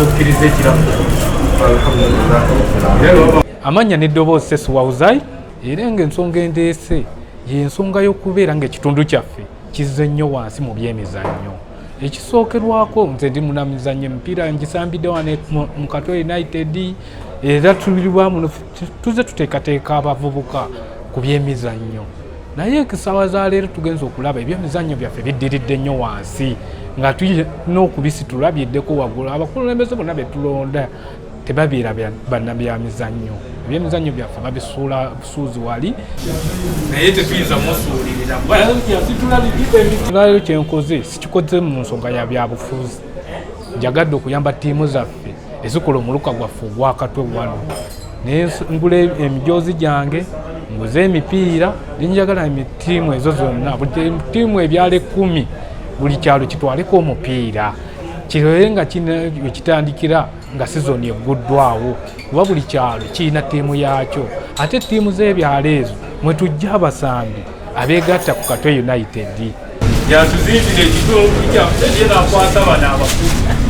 okkiriza ekiramu. Amanya n'eddoboozi Ssesuwawuzayi era ng'ensonga endeese y'ensonga y'okubeera ng'ekitundu kyaffe kizze nnyo wansi mu by'emizannyo. Ekisookerwako nze ndi munamizannyo emipiira ngisambidde wano mu Katwe United era tulibwamu tuze tuteekateeka abavubuka ku by'emizannyo. Naye ekisaawa za leero tugenza okulaba ebyemizannyo byaffe biddiridde nnyo wansi nga tulina okubisitula byeddeko waggulu. Abakulembeze bonna be tulonda tebabeera bannabyamizannyo. Ebyemizannyo byaffe babisuula busuuzi wali naye tetuyinza musuulirira. Leero kyenkoze sikikoze mu nsonga ya byabufuzi. Njagadde okuyamba ttiimu zaffe ezikola omuluka gwaffe ogwa Katwe wano. Naye ngula emijoozi gyange, nguze emipiira, nenjagala ttiimu ezo zonna. Buli ttiimu ebyalo 10 buli kyalo kitwaleko omupiira. Kirole nga kitandikira nga sizoni egguddwawo kuba buli kyalo kirina ttiimu yaakyo. Ate ttiimu z'ebyalo ezo mwe tujja abasambi abeegatta ku Katwe United. Yatuzimbira ekitundu kyaffe era akwasa bano abakulu.